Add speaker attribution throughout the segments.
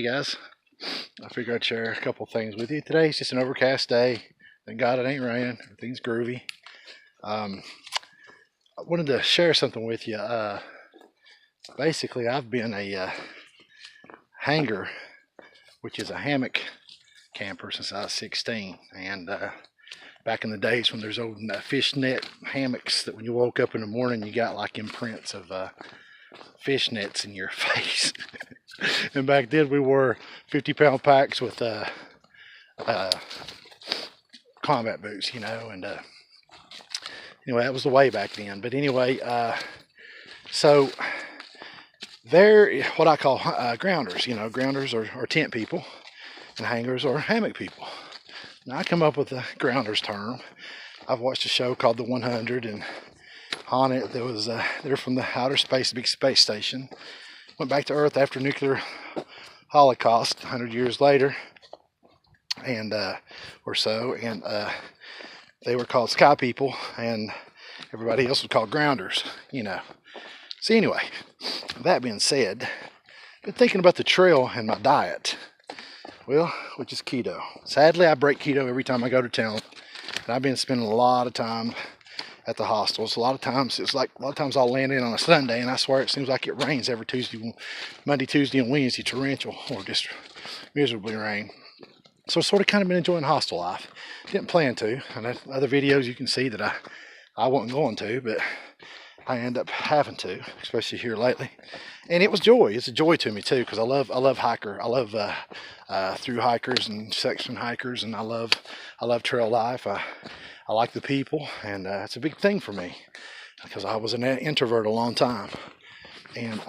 Speaker 1: guys. I figured I'd share a couple things with you. Today's just an overcast day. Thank God it ain't raining. Everything's groovy. I wanted to share something with you. Basically, I've been a hanger, which is a hammock camper, since I was 16. And back in the days when there's old fishnet hammocks that when you woke up in the morning, you got like imprints of fish nets in your face. And back then we wore 50-pound packs with combat boots, and anyway, that was the way back then. But anyway, so they're what I call grounders. Grounders are tent people, and hangers are hammock people. Now I come up with the grounders term. I've watched a show called The 100, and on it there was they're from the outer space, big space station, went back to Earth after nuclear holocaust 100 years later, and or so, and they were called sky people, and everybody else was called grounders. So anyway, that being said, I've been thinking about the trail and my diet, which is keto. Sadly, I break keto every time I go to town, and I've been spending a lot of time at the hostels. A lot of times I'll land in on a Sunday, and I swear it seems like it rains every Monday, Tuesday, and Wednesday, torrential or just miserably rain. So I've sort of kind of been enjoying hostel life. Didn't plan to, and other videos you can see that I wasn't going to, but I end up having to, especially here lately. And it was joy. It's a joy to me too, because I love hiker. I love through hikers and section hikers, and I love trail life. I like the people, and it's a big thing for me because I was an introvert a long time. And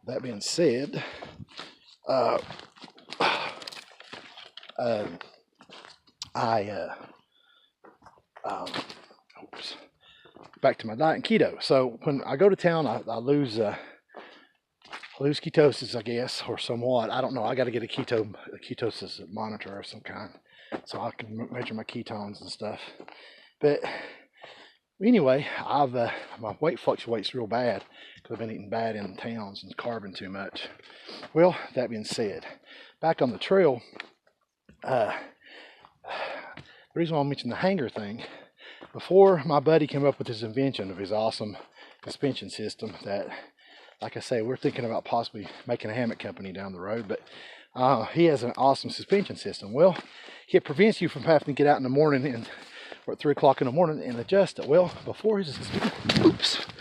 Speaker 1: that being said, back to my diet and keto. So when I go to town, I lose ketosis, I guess, or somewhat. I don't know. I got to get a ketosis monitor of some kind, so I can measure my ketones and stuff. But anyway, my weight fluctuates real bad because I've been eating bad in towns and carbon too much. Well, that being said, back on the trail, the reason why I mentioned the hanger thing, before my buddy came up with his invention of his awesome suspension system that, like I say, we're thinking about possibly making a hammock company down the road, but he has an awesome suspension system. Well, it prevents you from having to get out in the morning or at 3 o'clock in the morning and adjust it. Well, before his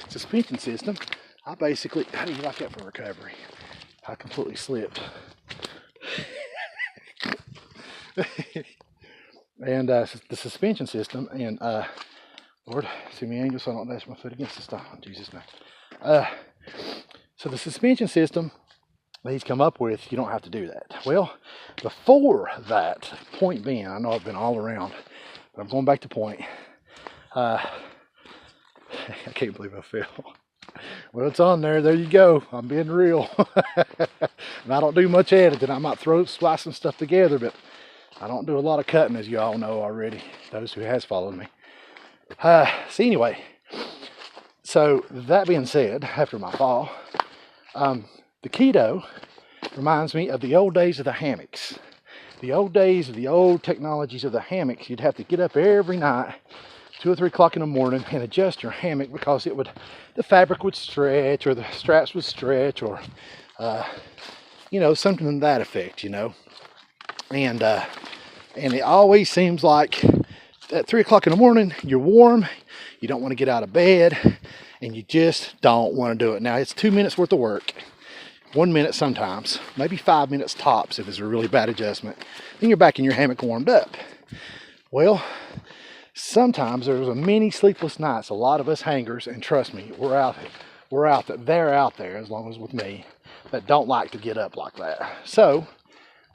Speaker 1: suspension system, I basically, how do you like that for recovery? I completely slipped. And the suspension system, and Lord, see me angel so I don't dash my foot against the stone in Jesus' name. So the suspension system that he's come up with, you don't have to do that. Well, before that, point being, I know I've been all around, but I'm going back to point. I can't believe I fell. Well, it's on there. There you go. I'm being real. And I don't do much editing. I might splice some stuff together, but I don't do a lot of cutting, as you all know already, those who has followed me. So anyway, so that being said, after my fall, the keto reminds me of the old days of the hammocks. The old days of the old technologies of the hammocks. You'd have to get up every night, 2 or 3 o'clock in the morning, and adjust your hammock because the fabric would stretch, or the straps would stretch, or something to that effect, And it always seems like at 3 o'clock in the morning, you're warm, you don't want to get out of bed, and you just don't want to do it. Now, it's 2 minutes worth of work, 1 minute sometimes, maybe 5 minutes tops if it's a really bad adjustment. Then you're back in your hammock warmed up. Well, sometimes there's a many sleepless nights. A lot of us hangers, and trust me, they're out there, as long as with me, that don't like to get up like that. So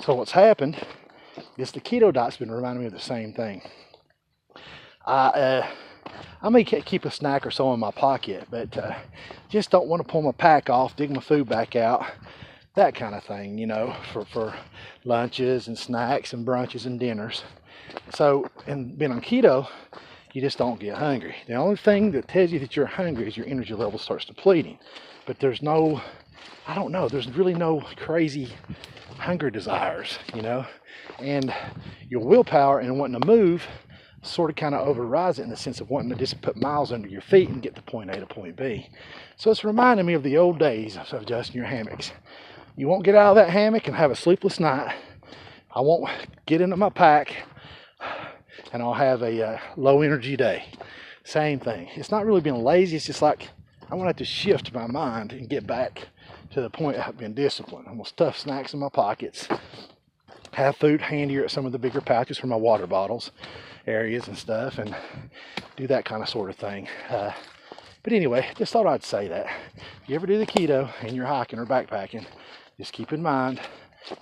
Speaker 1: what's happened is the keto diet's been reminding me of the same thing. I may keep a snack or so in my pocket, but just don't want to pull my pack off, dig my food back out, that kind of thing, for lunches and snacks and brunches and dinners. So, and being on keto, you just don't get hungry. The only thing that tells you that you're hungry is your energy level starts depleting. But there's no I don't know, there's really no crazy hunger desires, you know, and your willpower and wanting to move sort of kind of overrides it in the sense of wanting to just put miles under your feet and get to point A to point B. So it's reminding me of the old days of adjusting your hammocks. You won't get out of that hammock and have a sleepless night. I won't get into my pack and I'll have a low energy day. Same thing. It's not really being lazy. It's just like I want to have to shift my mind and get back to the point of being disciplined. I'm going to stuff snacks in my pockets, have food handier at some of the bigger pouches for my water bottles areas and stuff, and do that kind of sort of thing. But anyway, just thought I'd say that. If you ever do the keto and you're hiking or backpacking, just keep in mind,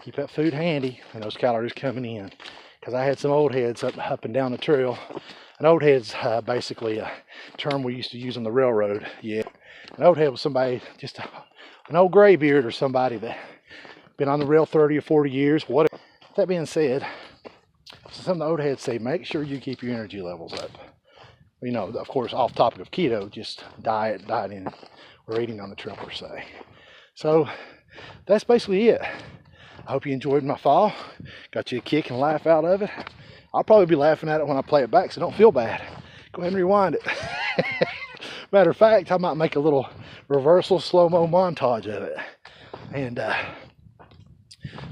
Speaker 1: keep that food handy and those calories coming in. Because I had some old heads up and down the trail. An old head's basically a term we used to use on the railroad. Yeah, an old head was somebody, just an old graybeard or somebody that been on the rail 30 or 40 years. Whatever. That being said, some of the old heads say make sure you keep your energy levels up. You know, of course, off topic of keto, just dieting or eating on the trail per se. So that's basically it. I hope you enjoyed my fall. Got you a kick and laugh out of it. I'll probably be laughing at it when I play it back, so don't feel bad. Go ahead and rewind it. Matter of fact, I might make a little reversal slow-mo montage of it. And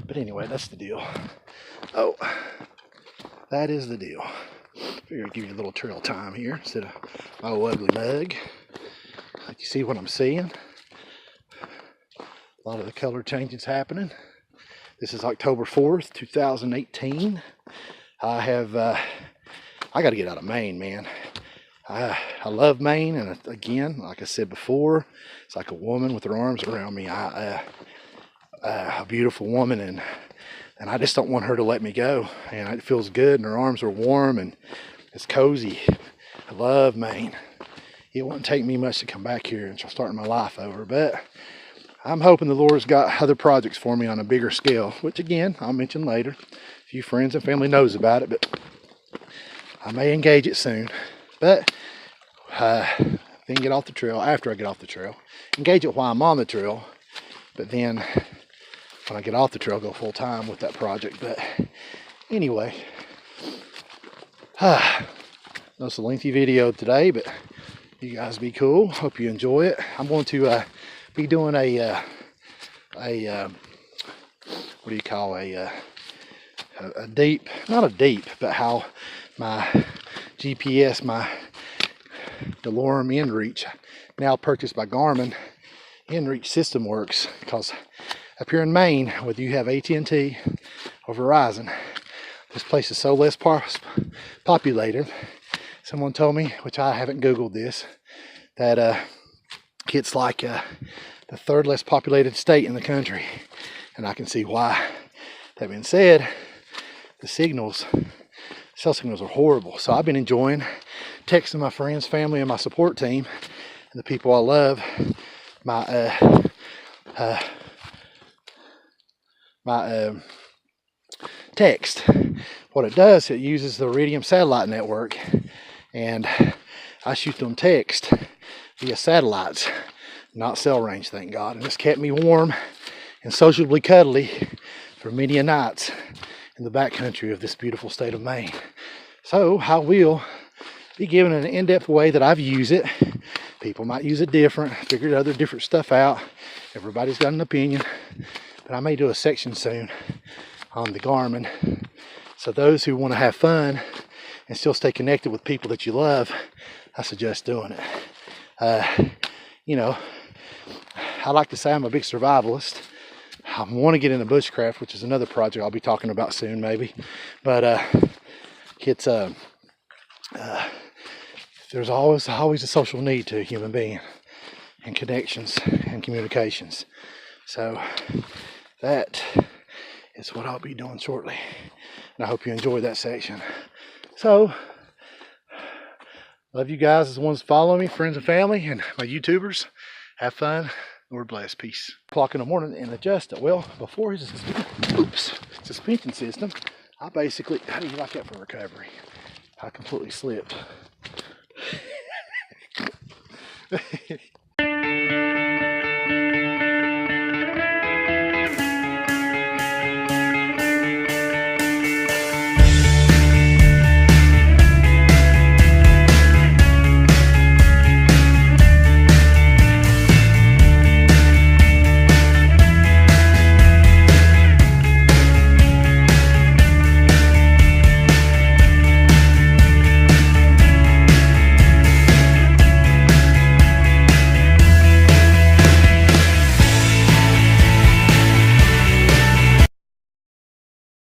Speaker 1: but anyway, that's the deal. Oh, that is the deal. Figure I'd give you a little trail time here instead of my ugly mug. Like you see what I'm seeing. A lot of the color changes happening. This is October 4th, 2018. I got to get out of Maine, man. I love Maine, and again, like I said before, it's like a woman with her arms around me. A beautiful woman, and I just don't want her to let me go. And it feels good, and her arms are warm, and it's cozy. I love Maine. It wouldn't take me much to come back here and start my life over, but I'm hoping the Lord's got other projects for me on a bigger scale, which again, I'll mention later. A few friends and family knows about it, but I may engage it soon. But then get off the trail, after I get off the trail. Engage it while I'm on the trail, but then when I get off the trail, go full time with that project. But anyway, that's a lengthy video today, but you guys be cool. Hope you enjoy it. I'm going to be doing a what do you call a deep, not a deep, but how my GPS, my DeLorme InReach, now purchased by Garmin, InReach system works. Because up here in Maine, whether you have AT&T or Verizon, this place is so less populated. Someone told me, which I haven't Googled this, that it's like the third less populated state in the country, and I can see why. That being said, the cell signals are horrible. So I've been enjoying texting my friends, family, and my support team, and the people I love, my text. What it does, it uses the Iridium satellite network, and I shoot them text via satellites, not cell range, thank God. And it's kept me warm and sociably cuddly for many a nights in the backcountry of this beautiful state of Maine. So I will be giving an in-depth way that I've used it. People might use it different, figured other different stuff out. Everybody's got an opinion, but I may do a section soon on the Garmin. So those who want to have fun and still stay connected with people that you love, I suggest doing it. You know, I like to say I'm a big survivalist. I want to get into bushcraft, which is another project I'll be talking about soon, maybe. But it's there's always a social need to a human being, and connections and communications. So that is what I'll be doing shortly, and I hope you enjoyed that section. So love you guys as the ones following me, friends and family, and my YouTubers. Have fun. Lord bless. Peace. O'clock in the morning and adjust it. Well, before his suspension system, I basically, how do you like that for recovery? I completely slipped.